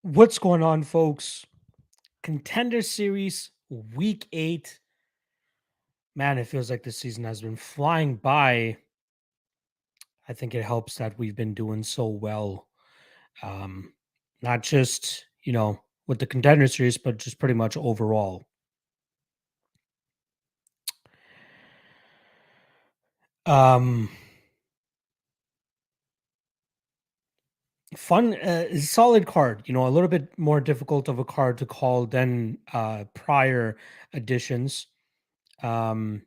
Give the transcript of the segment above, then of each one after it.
What's going on, folks? Contender Series Week 8. Man, it feels like this season has been flying by. I think it helps that we've been doing so well. Um, Not just, with the Contender Series, but just pretty much overall. Um, Fun, solid card. A little bit more difficult of a card to call than prior editions. Um,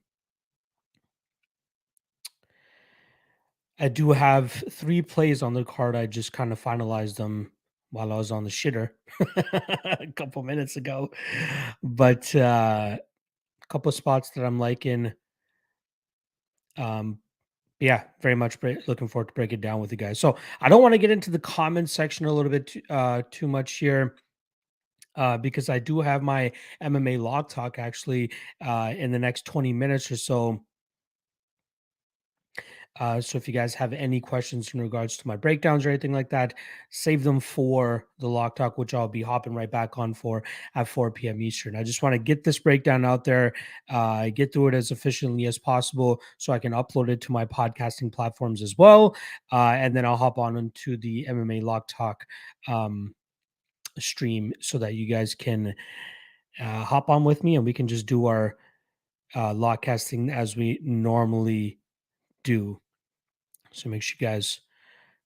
I do have 3 plays on the card. I just kind of finalized them while I was on the shitter a couple minutes ago. But a couple spots that I'm liking. Um, yeah, very much looking forward to break it down with you guys. So I don't want to get into the comments section a little bit too much here. Because I do have my MMA log talk actually in the next 20 minutes or so. So if you guys have any questions in regards to my breakdowns or anything like that, save them for the Lock Talk, which I'll be hopping right back on for at 4 p.m. Eastern. I just want to get this breakdown out there, get through it as efficiently as possible so I can upload it to my podcasting platforms as well. And then I'll hop on into the MMA Lock Talk stream so that you guys can hop on with me and we can just do our lock casting as we normally do. So make sure you guys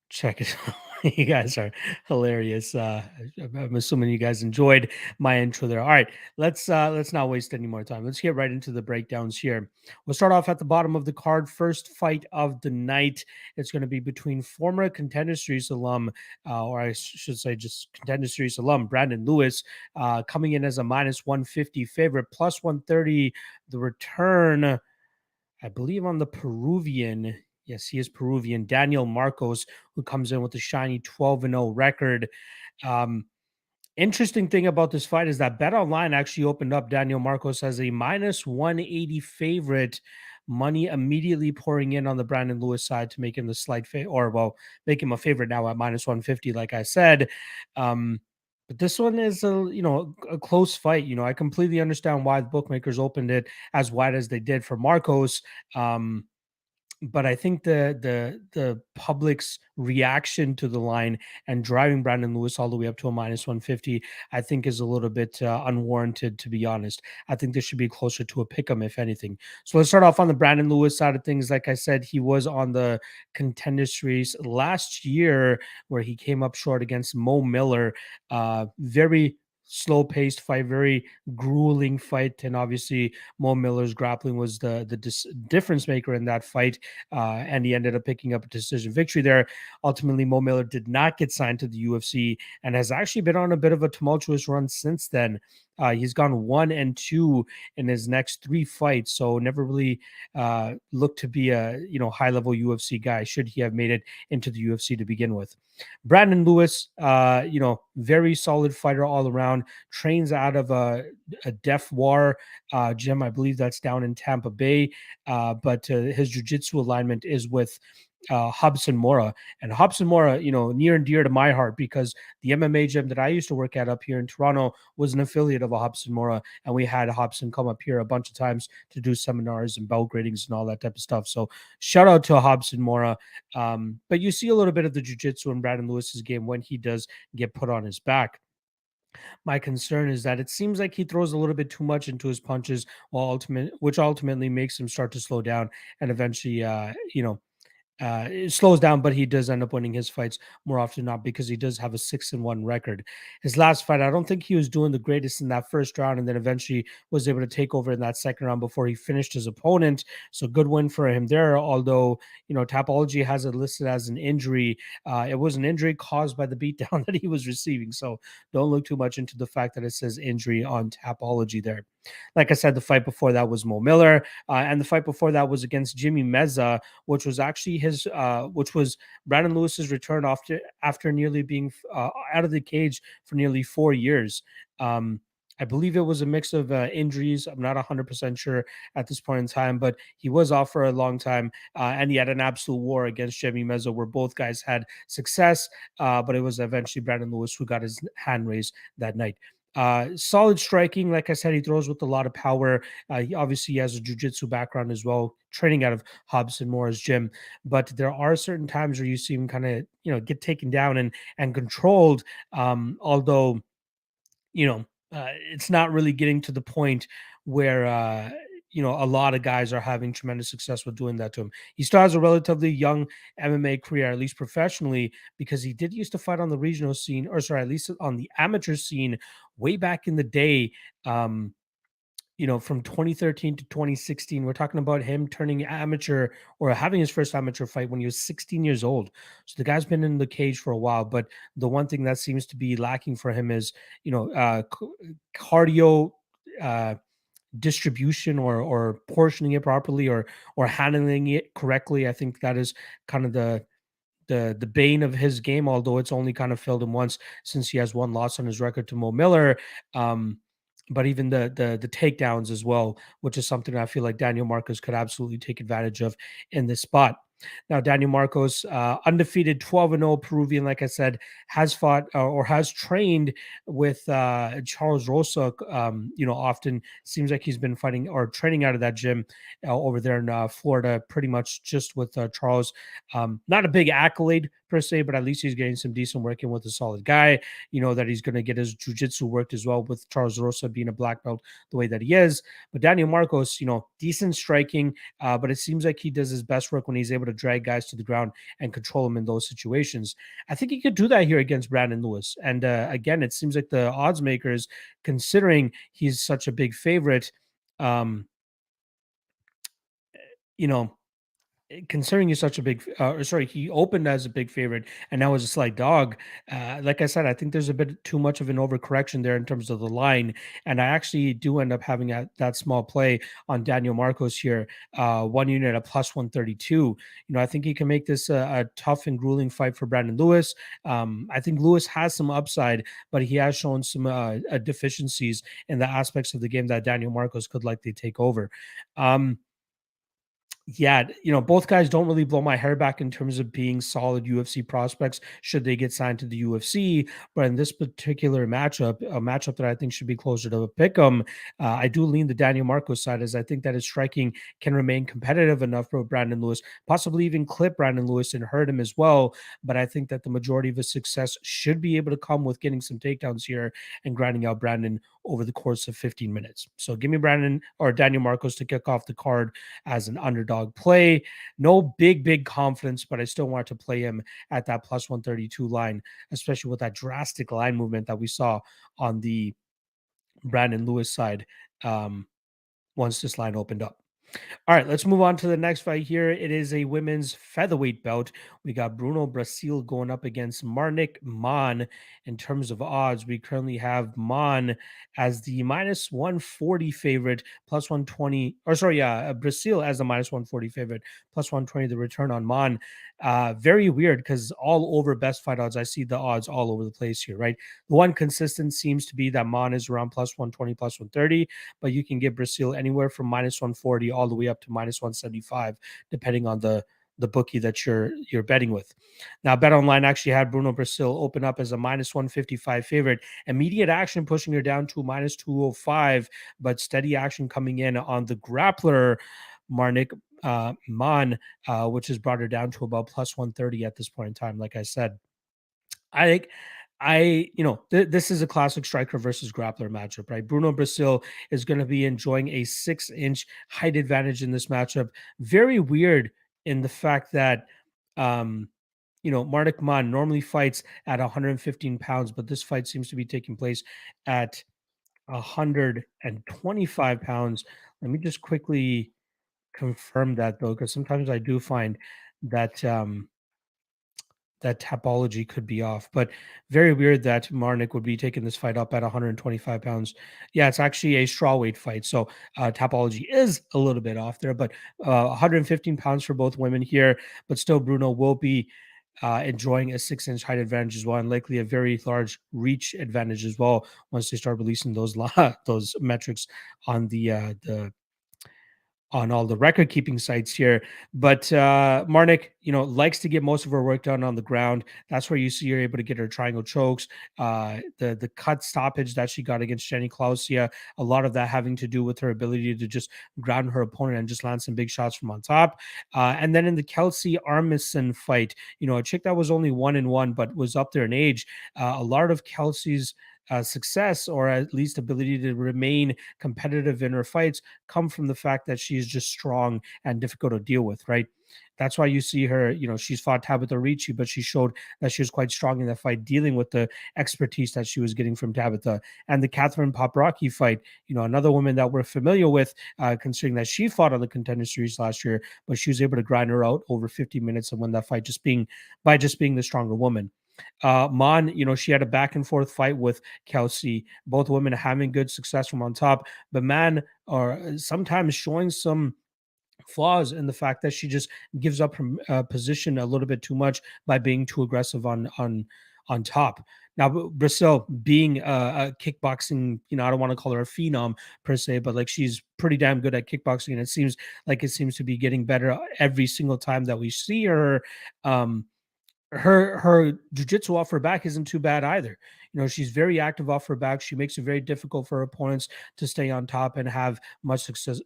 check it out. You guys are hilarious. I'm assuming you guys enjoyed my intro there. All right, let's not waste any more time. Let's get right into the breakdowns here. We'll start off at the bottom of the card. First fight of the night. It's going to be between former Contender Series alum, or I should say just Contender Series alum, Brandon Lewis, coming in as a minus 150 favorite, plus 130. The return, I believe, on the Peruvian. Yes, he is Peruvian. Danielmarcos, who comes in with a shiny 12-0 record. Um, Interesting thing about this fight is that Bet Online actually opened up Danielmarcos as a minus 180 favorite. Money immediately pouring in on the Brandon Lewis side to make him the slight make him a favorite now at minus 150, like I said. But this one is a close fight. I completely understand why the bookmakers opened it as wide as they did for Marcos. But I think the public's reaction to the line and driving Brandon Lewis all the way up to a minus 150, I think is a little bit unwarranted, to be honest. I think this should be closer to a pick 'em, if anything. So let's start off on the Brandon Lewis side of things. Like I said, he was on the Contender Series last year where he came up short against Mo Miller. Very slow paced fight, very grueling fight, and obviously Mo Miller's grappling was the difference maker in that fight, and he ended up picking up a decision victory there. Ultimately, Mo Miller did not get signed to the UFC and has actually been on a bit of a tumultuous run since then. He's gone 1-2 in his next 3 fights, so never really looked to be a high level UFC guy. Should he have made it into the UFC to begin with? Brandon Lewis, very solid fighter all around. Trains out of a Def War gym. I believe that's down in Tampa Bay. But his jiu-jitsu alignment is with Hobson Mora. And Hobson Mora, near and dear to my heart because the MMA gym that I used to work at up here in Toronto was an affiliate of a Hobson Mora. And we had Hobson come up here a bunch of times to do seminars and bell gradings and all that type of stuff. So shout out to Hobson Mora. But you see a little bit of the jiu-jitsu in Brandon Lewis's game when he does get put on his back. My concern is that it seems like he throws a little bit too much into his punches, which ultimately makes him start to slow down and eventually, it slows down, but he does end up winning his fights more often than not because he does have a 6-1 record. His last fight, I don't think he was doing the greatest in that first round, and then eventually was able to take over in that second round before he finished his opponent. So good win for him there. Although Tapology has it listed as an injury, it was an injury caused by the beatdown that he was receiving. So don't look too much into the fact that it says injury on Tapology there. Like I said, the fight before that was Mo Miller, and the fight before that was against Jimmy Meza, which was actually which was Brandon Lewis's return after nearly being out of the cage for nearly 4 years. I believe it was a mix of injuries. I'm not 100% sure at this point in time, but he was off for a long time, and he had an absolute war against Jimmy Mezzo, where both guys had success, but it was eventually Brandon Lewis who got his hand raised that night. Solid striking. Like I said, he throws with a lot of power. He obviously has a jiu-jitsu background as well, training out of Hobson Moore's gym. But there are certain times where you see him kind of, get taken down and controlled. Although, it's not really getting to the point where a lot of guys are having tremendous success with doing that to him. He still has a relatively young MMA career, at least professionally, because he did used to fight on the regional scene, or sorry, at least on the amateur scene way back in the day. From 2013 to 2016, we're talking about him turning amateur or having his first amateur fight when he was 16 years old. So the guy's been in the cage for a while, but the one thing that seems to be lacking for him is, cardio, uh, distribution, or portioning it properly, or handling it correctly. I think that is kind of the bane of his game, although it's only kind of failed him once since he has one loss on his record to Mo Miller. But even the takedowns as well, which is something I feel like Danielmarcos could absolutely take advantage of in this spot. Now, Danielmarcos, undefeated 12-0 Peruvian, like I said, has fought or has trained with Charles Rosa. Often seems like he's been fighting or training out of that gym over there in Florida, pretty much just with Charles. Not a big accolade per se, but at least he's getting some decent work in with a solid guy. You know that he's going to get his jiu-jitsu worked as well with Charles Rosa being a black belt the way that he is. But Danielmarcos, decent striking, but it seems like he does his best work when he's able to drag guys to the ground and control them in those situations. I think he could do that here against Brandon Lewis. And again, it seems like the odds makers, considering he's such a big favorite, you know, considering he's such a big, he opened as a big favorite and now is a slight dog. Like I said, I think there's a bit too much of an overcorrection there in terms of the line, and I actually do end up having that small play on Danielmarcos here, 1 unit at plus 132. I think he can make this a tough and grueling fight for Brandon Lewis. I think Lewis has some upside, but he has shown some deficiencies in the aspects of the game that Danielmarcos could likely take over. Yeah, both guys don't really blow my hair back in terms of being solid UFC prospects should they get signed to the UFC. But in this particular matchup, a matchup that I think should be closer to a pick 'em, I do lean the Danielmarcos side, as I think that his striking can remain competitive enough for Brandon Lewis, possibly even clip Brandon Lewis and hurt him as well. But I think that the majority of his success should be able to come with getting some takedowns here and grinding out Brandon over the course of 15 minutes. So give me Brandon or Danielmarcos to kick off the card as an underdog play. No big confidence, but I still want to play him at that plus 132 line, especially with that drastic line movement that we saw on the Brandon Lewis side once this line opened up. All right, let's move on to the next fight here. It is a women's featherweight bout. We got Bruno Brasil going up against Marnik Mon. In terms of odds, we currently have Mon as the minus 140 favorite, plus 120, or sorry, Brasil as the minus 140 favorite, plus 120 the return on Mon. Very weird because all over best fight odds, I see the odds all over the place here, right? The one consistent seems to be that Mon is around plus 120, plus 130, but you can get Brasil anywhere from minus 140 all the way up to minus 175, depending on the bookie that you're betting with. Now, Bet Online actually had Bruno Brasil open up as a minus 155 favorite. Immediate action pushing her down to minus 205, but steady action coming in on the grappler Marnik Mon, which has brought her down to about plus 130 at this point in time. Like I said, I think this is a classic striker versus grappler matchup, right? Bruno Brasil is going to be enjoying a 6-inch height advantage in this matchup. Very weird in the fact that, Marnik Mon normally fights at 115 pounds, but this fight seems to be taking place at 125 pounds. Let me just quickly confirm that though, because sometimes I do find that, that topology could be off, but very weird that Marnik would be taking this fight up at 125 pounds. Yeah, it's actually a strawweight fight, so topology is a little bit off there, but 115 pounds for both women here, but still Bruno will be enjoying a 6-inch height advantage as well, and likely a very large reach advantage as well once they start releasing those those metrics on the on all the record keeping sites here. But Marnik, likes to get most of her work done on the ground. That's where you see her able to get her triangle chokes. The cut stoppage that she got against Jenny Klausia, a lot of that having to do with her ability to just ground her opponent and just land some big shots from on top. And then in the Kelsey Armisen fight, a chick that was only 1-1 but was up there in age. A lot of Kelsey's success, or at least ability to remain competitive in her fights, come from the fact that she's just strong and difficult to deal with, right? That's why you see her, she's fought Tabitha Ricci, but she showed that she was quite strong in that fight, dealing with the expertise that she was getting from Tabitha. And the Catherine Poprocki fight, another woman that we're familiar with, considering that she fought on the Contender Series last year, but she was able to grind her out over 50 minutes and win that fight by just being the stronger woman. Mon, she had a back and forth fight with Kelsey, both women having good success from on top, but man, are sometimes showing some flaws in the fact that she just gives up her position a little bit too much by being too aggressive on top. Now, Brazil being a kickboxing, I don't want to call her a phenom per se, but like she's pretty damn good at kickboxing, and it seems to be getting better every single time that we see her. Um, her jiu-jitsu off her back isn't too bad either. She's very active off her back. She makes it very difficult for her opponents to stay on top and have much success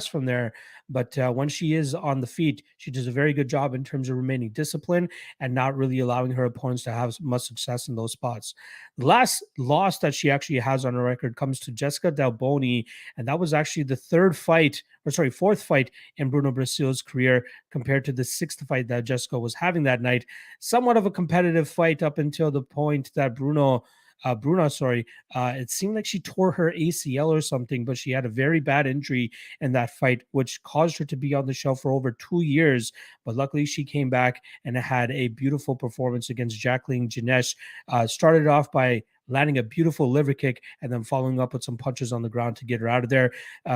from there. But when she is on the feet, she does a very good job in terms of remaining disciplined and not really allowing her opponents to have much success in those spots. The last loss that she actually has on her record comes to Jessica Del Boni, and that was actually the fourth fight in Bruno Brasil's career, compared to the sixth fight that Jessica was having that night. Somewhat of a competitive fight up until the point that it seemed like she tore her ACL or something, but she had a very bad injury in that fight, which caused her to be on the shelf for over 2 years. But luckily, she came back and had a beautiful performance against Jacqueline Ginesh. Started off by landing a beautiful liver kick and then following up with some punches on the ground to get her out of there.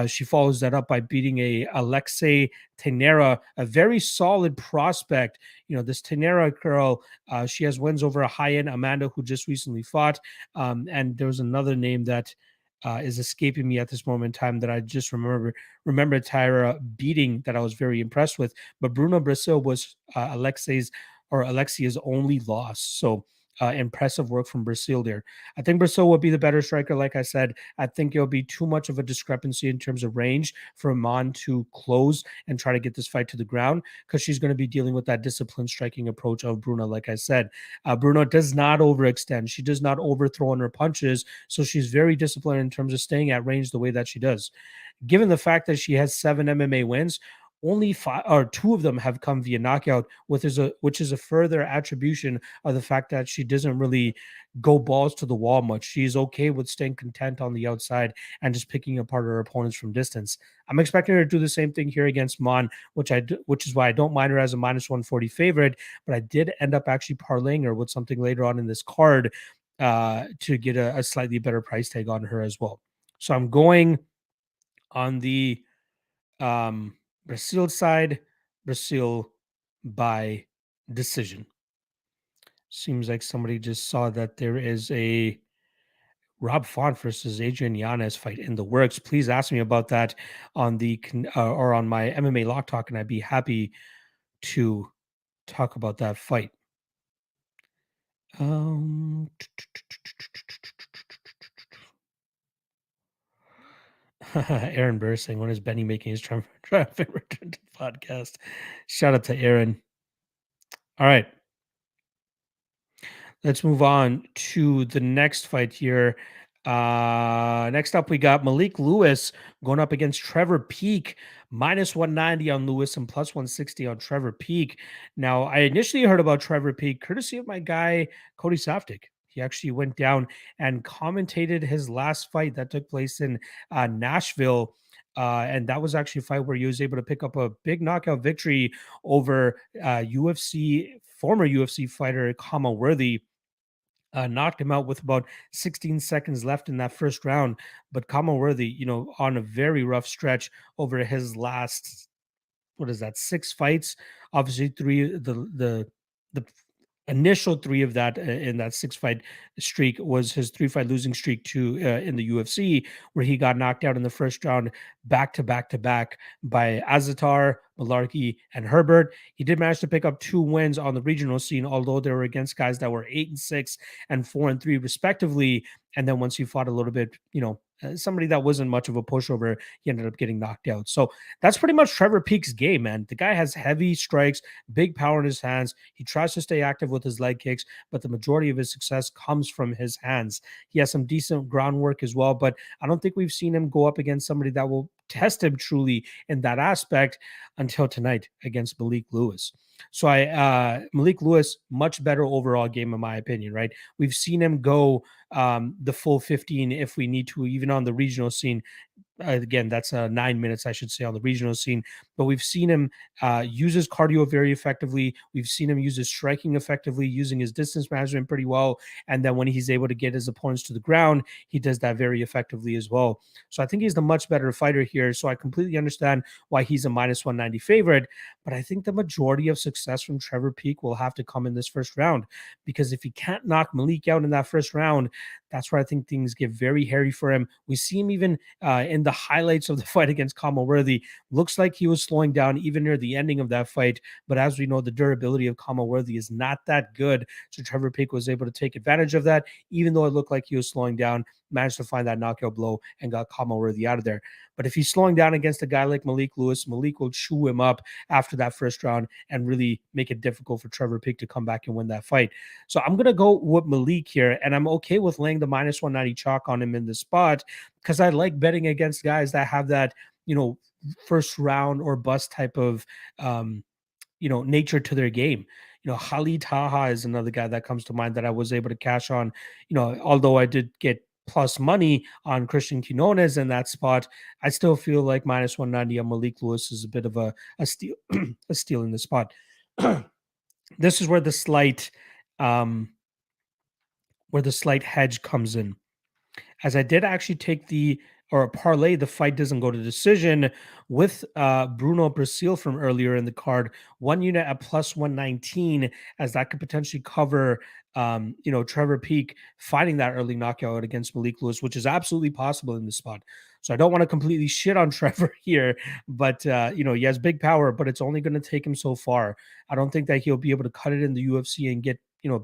She follows that up by beating a Alexei Tenera, a very solid prospect. This Tenera girl, she has wins over a high-end Amanda who just recently fought. And there was another name that is escaping me at this moment in time that I just remember Tyra beating, that I was very impressed with. But Bruno Brasil was Alexia's only loss. So impressive work from Brazil there. I think Brazil will be the better striker. Like I said, I think it'll be too much of a discrepancy in terms of range for Amon to close and try to get this fight to the ground, because she's going to be dealing with that disciplined striking approach of Bruno. Like I said, Bruno does not overextend. She does not overthrow on her punches. So she's very disciplined in terms of staying at range the way that she does. Given the fact that she has 7 MMA wins, only 5 or 2 of them have come via knockout, which is a further attribution of the fact that she doesn't really go balls to the wall much. She's okay with staying content on the outside and just picking apart her opponents from distance. I'm expecting her to do the same thing here against Mon, which is why I don't mind her as a -140 favorite, but I did end up actually parlaying her with something later on in this card to get a slightly better price tag on her as well. So I'm going on the Brazil side, Brazil by decision. Seems like somebody just saw that there is a Rob Font versus Adrian Yanez fight in the works. Please ask me about that on or on my MMA Lock Talk, and I'd be happy to talk about that fight. Aaron Burr saying, when is Benny making his triumphant return to the podcast? Shout out to Aaron. All right. Let's move on to the next fight here. Next up, we got Malik Lewis going up against Trevor Peek, -190 on Lewis and +160 on Trevor Peek. Now, I initially heard about Trevor Peek courtesy of my guy, Cody Saftik. He actually went down and commentated his last fight that took place in Nashville. And that was actually a fight where he was able to pick up a big knockout victory over former UFC fighter Kama Worthy. Knocked him out with about 16 seconds left in that first round. But Kama Worthy, on a very rough stretch over his last what is that, 6 fights. Obviously, the initial 3 of that in that 6 fight streak was his 3 fight losing streak to in the UFC, where he got knocked out in the first round back to back to back by Azatar, Malarkey, and Herbert. He did manage to pick up 2 wins on the regional scene, although they were against guys that were 8-6 and 4-3 respectively. And then once he fought a little bit, somebody that wasn't much of a pushover, he ended up getting knocked out. So that's pretty much Trevor Peek's game, man. The guy has heavy strikes, big power in his hands. He tries to stay active with his leg kicks, but the majority of his success comes from his hands. He has some decent groundwork as well, but I don't think we've seen him go up against somebody that will test him truly in that aspect until tonight against Malik Lewis. So Malik Lewis, much better overall game in my opinion, right? We've seen him go the full 15 if we need to, even on the regional scene. Again, that's 9 minutes, I should say, on the regional scene. But we've seen him use his cardio very effectively. We've seen him use his striking effectively, using his distance management pretty well. And then when he's able to get his opponents to the ground, he does that very effectively as well. So I think he's the much better fighter here. So I completely understand why he's a -190 favorite. But I think the majority of success from Trevor Peek will have to come in this first round, because if he can't knock Malik out in that first round, that's where I think things get very hairy for him. We see him even in the highlights of the fight against Kama Worthy. Looks like he was slowing down even near the ending of that fight. But as we know, the durability of Kama Worthy is not that good. So Trevor Peek was able to take advantage of that, even though it looked like he was slowing down, managed to find that knockout blow and got Kama Worthy out of there. But if he's slowing down against a guy like Malik Lewis, Malik will chew him up after that first round and really make it difficult for Trevor Peek to come back and win that fight. So I'm going to go with Malik here, and I'm okay with laying the -190 chalk on him in this spot, because I like betting against guys that have that, first round or bust type of, nature to their game. Khalid Taha is another guy that comes to mind that I was able to cash on, although I did get plus money on Christian Quinones in that spot. I still feel like -190 on Malik Lewis is a bit of a steal, a steal in the spot. This is where the um, slight hedge comes in, as I did actually take or parlay the fight doesn't go to decision with Bruno Brazil from earlier in the card, 1 unit at +119, as that could potentially cover Trevor Peek finding that early knockout against Malik Lewis, which is absolutely possible in this spot. So I don't want to completely shit on Trevor here, but he has big power, but it's only going to take him so far. I don't think that he'll be able to cut it in the UFC and get a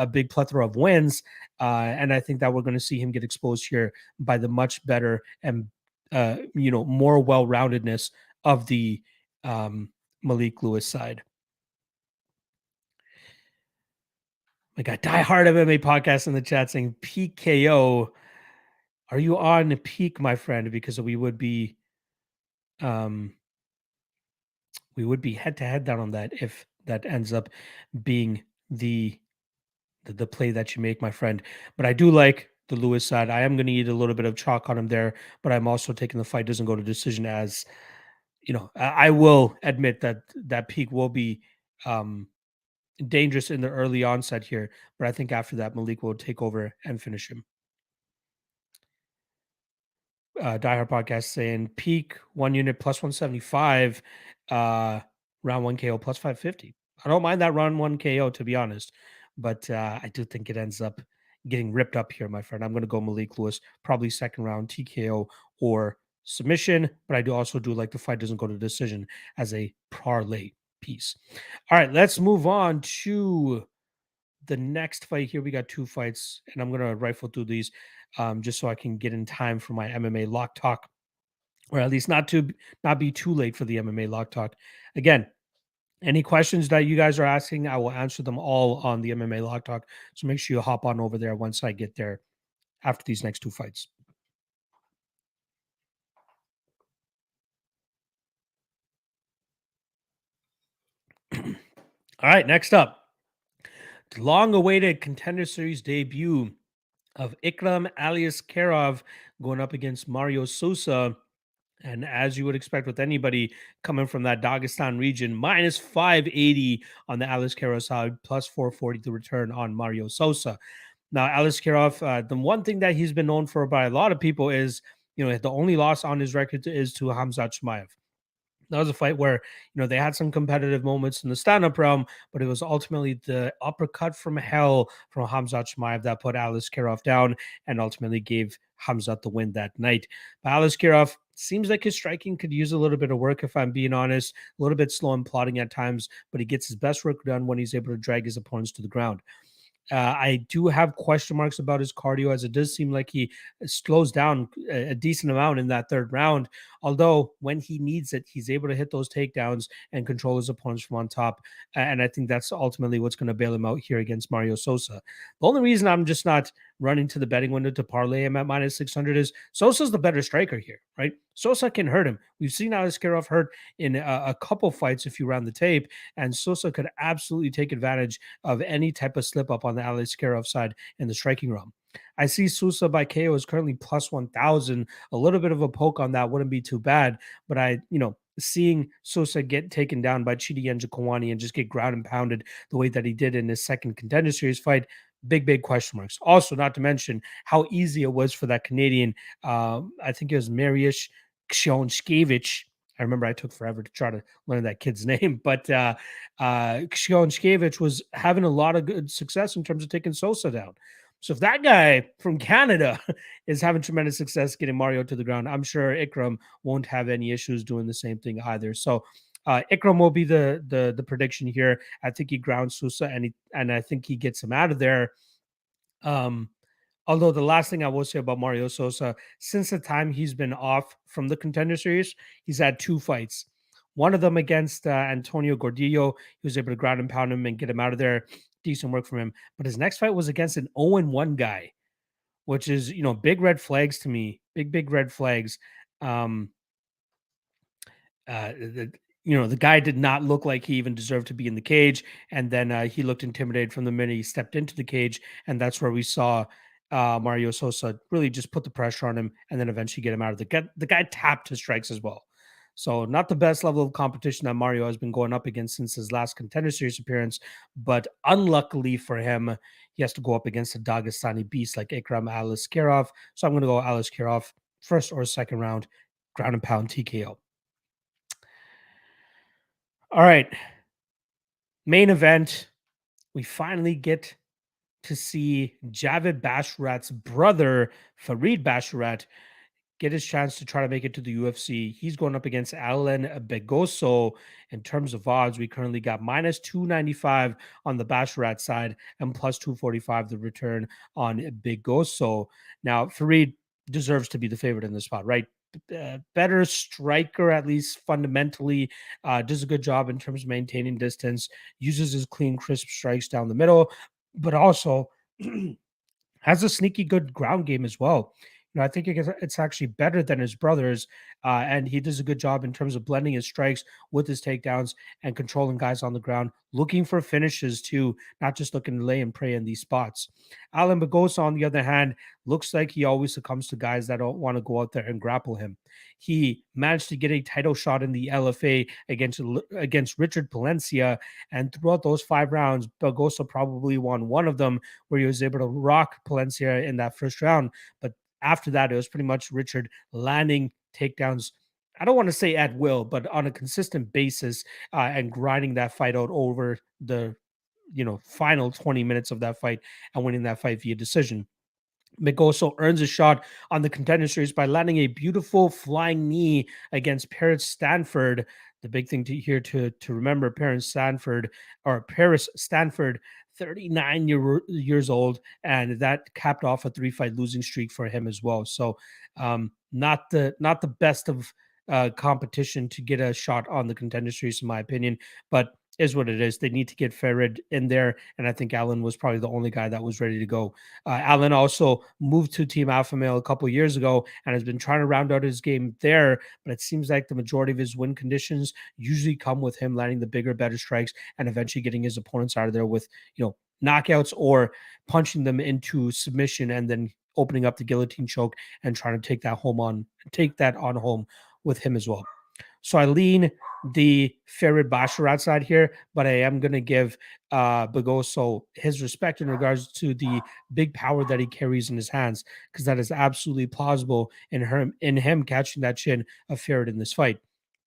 big plethora of wins. And I think that we're going to see him get exposed here by the much better and more well-roundedness of the Malik Lewis side. I got Die Hard MMA podcast in the chat saying PKO. Are you on peak, my friend? Because we would be head to head down on that if that ends up being the play that you make, my friend. But I do like the Lewis side. I am going to eat a little bit of chalk on him there, but I'm also taking the fight doesn't go to decision, as I will admit that Peak will be dangerous in the early onset here, but I think after that Malik will take over and finish him. Diehard podcast saying Peak 1 unit +175, round 1 KO +550. I don't mind that round 1 KO, to be honest, but I do think it ends up getting ripped up here, my friend. I'm going to go Malik Lewis, probably second round TKO or submission, but I also do like the fight doesn't go to decision as a parlay piece. All right, let's move on to the next fight here. We got 2 fights, and I'm going to rifle through these just so I can get in time for my MMA lock talk, or at least not be too late for the MMA lock talk. Again, any questions that you guys are asking, I will answer them all on the MMA lock talk. So make sure you hop on over there once I get there after these next 2 fights. All right, next up, the long-awaited Contender Series debut of Ikram alias Karov going up against Mario Sosa. And as you would expect with anybody coming from that Dagestan region, -580 on the Alice Karov side, +440 the return on Mario Sosa. Now, Alice Karov, the one thing that he's been known for by a lot of people is, the only loss on his record is to Hamzat Chimaev. That was a fight where, they had some competitive moments in the stand-up realm, but it was ultimately the uppercut from hell from Khamzat Chimaev that put Karov down and ultimately gave Khamzat the win that night. But Karov seems like his striking could use a little bit of work, if I'm being honest. A little bit slow and plodding at times, but he gets his best work done when he's able to drag his opponents to the ground. I do have question marks about his cardio, as it does seem like he slows down a decent amount in that third round. Although when he needs it, he's able to hit those takedowns and control his opponents from on top. And I think that's ultimately what's going to bail him out here against Mario Sosa. The only reason I'm just not running to the betting window to parlay him at minus 600 is Sosa's the better striker here, right? Sosa can hurt him. We've seen Aleksandar hurt in a couple fights if you round the tape, and Sosa could absolutely take advantage of any type of slip up on the Aleksandar side in the striking realm. I see Sosa by KO is currently plus 1,000. A little bit of a poke on that wouldn't be too bad, but seeing Sosa get taken down by Chidi Njokuani and just get ground and pounded the way that he did in his second Contender Series fight, big question marks. Also, not to mention how easy it was for that Canadian, I think it was Mariusz Książkiewicz. I remember I took forever to try to learn that kid's name, but Książkiewicz was having a lot of good success in terms of taking Sosa down. So if that guy from Canada is having tremendous success getting Mario to the ground, I'm sure Ikram won't have any issues doing the same thing either. So Ikram will be the prediction here. I think he grounds Sosa and I think he gets him out of there. Although the last thing I will say about Mario Sosa, since the time he's been off from the Contender Series, he's had 2 fights. One of them against Antonio Gordillo. He was able to ground and pound him and get him out of there. Decent work from him. But his next fight was against an 0-1 guy, which is, big red flags to me. Big red flags. The guy did not look like he even deserved to be in the cage. And then he looked intimidated from the minute he stepped into the cage. And that's where we saw Mario Sosa really just put the pressure on him and then eventually get him out of the guy tapped his strikes as well. So not the best level of competition that Mario has been going up against since his last Contender Series appearance, but unluckily for him, he has to go up against a Dagestani beast like Ikram Aleksandar. So I'm going to go Aleksandar first or second round, ground and pound TKO. All right. Main event. We finally get to see Javid Basharat's brother, Farid Basharat, get his chance to try to make it to the UFC. He's going up against Alan Begoso. In terms of odds, we currently got minus 295 on the Basharat side and plus 245 the return on Begoso. Now, Farid deserves to be the favorite in this spot, right? Better striker, at least fundamentally, does a good job in terms of maintaining distance, uses his clean, crisp strikes down the middle, but also has a sneaky good ground game as well. I think it's actually better than his brother's, and he does a good job in terms of blending his strikes with his takedowns and controlling guys on the ground, looking for finishes too, not just looking to lay and prey in these spots. Alan Bagosa, on the other hand, looks like he always succumbs to guys that don't want to go out there and grapple him. He managed to get a title shot in the LFA against Richard Palencia, and throughout those 5 rounds, Bagosa probably won one of them, where he was able to rock Palencia in that first round. But after that, it was pretty much Richard landing takedowns. I don't want to say at will, but on a consistent basis, and grinding that fight out over the final 20 minutes of that fight and winning that fight via decision. Migoso earns a shot on the Contender Series by landing a beautiful flying knee against Paris Stanford. The big thing to remember, Paris Stanford, 39 years old, and that capped off a 3-fight losing streak for him as well. So not the best of competition to get a shot on the Contender Series, in my opinion, but is what it is. They need to get Farid in there, and I think Allen was probably the only guy that was ready to go. Allen also moved to Team Alpha Male a couple years ago and has been trying to round out his game there, but it seems like the majority of his win conditions usually come with him landing the bigger, better strikes and eventually getting his opponents out of there with, knockouts or punching them into submission and then opening up the guillotine choke and trying to take that on home with him as well. So I lean the Farid Basharat side here, but I am going to give Bagoso his respect in regards to the big power that he carries in his hands, because that is absolutely plausible in him catching that chin of Farid in this fight.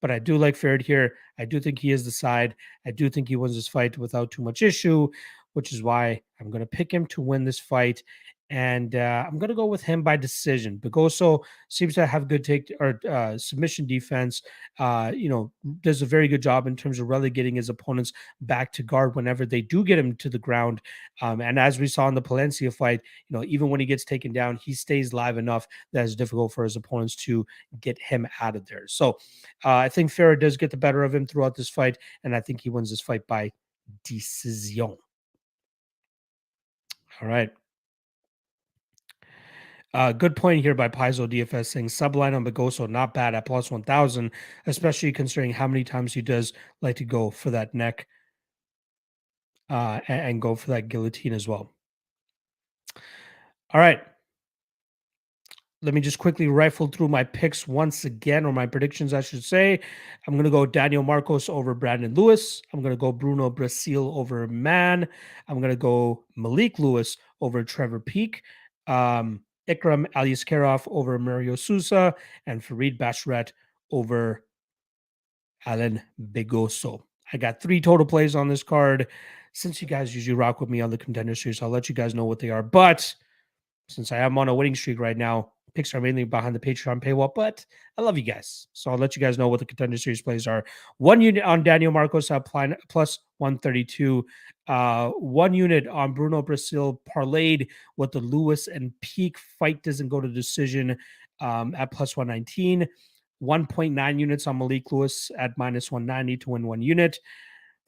but I do like Ferret here. I do think he is the side. I do think he wins this fight without too much issue, which is why I'm going to pick him to win this fight. And I'm going to go with him by decision. Begoso seems to have good take or submission defense. Does a very good job in terms of relegating his opponents back to guard whenever they do get him to the ground. And as we saw in the Palencia fight, even when he gets taken down, he stays live enough that it's difficult for his opponents to get him out of there. So I think Ferrer does get the better of him throughout this fight, and I think he wins this fight by decision. All right. Good point here by Paizo DFS saying subline on Begoso not bad at plus 1,000, especially considering how many times he does like to go for that neck and go for that guillotine as well. All right. Let me just quickly rifle through my picks once again, or my predictions, I should say. I'm going to go Danielmarcos over Brandon Lewis. I'm going to go Bruno Brasil over Mann. I'm going to go Malik Lewis over Trevor Peak. Ikram Aliaskarov over Mario Sousa. And Farid Bashret over Alan Begoso. I got 3 total plays on this card. Since you guys usually rock with me on the Contender Series, I'll let you guys know what they are. But since I am on a winning streak right now, picks are mainly behind the Patreon paywall, but I love you guys. So I'll let you guys know what the Contender Series plays are. 1 unit on Danielmarcos at plus 132. 1 unit on Bruno Brasil parlayed with the Lewis and Peak fight doesn't go to decision at plus 119. 1.9 units on Malik Lewis at minus 190 to win 1 unit.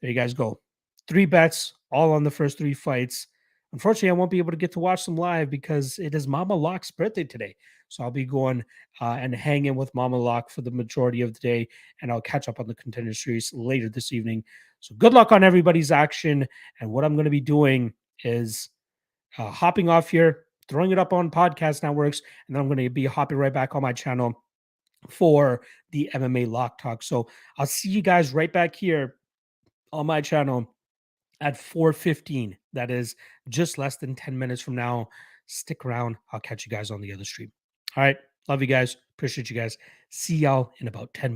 There you guys go. 3 bets, all on the first 3 fights. Unfortunately, I won't be able to get to watch them live because it is Mama Lock's birthday today. So I'll be going and hanging with Mama Lock for the majority of the day, and I'll catch up on the Contender Series later this evening. So good luck on everybody's action. And what I'm going to be doing is hopping off here, throwing it up on podcast networks, and then I'm going to be hopping right back on my channel for the MMA Lock Talk. So I'll see you guys right back here on my channel at 4:15. That is just less than 10 minutes from now. Stick around. I'll catch you guys on the other stream. All right. Love you guys. Appreciate you guys. See y'all in about 10 minutes.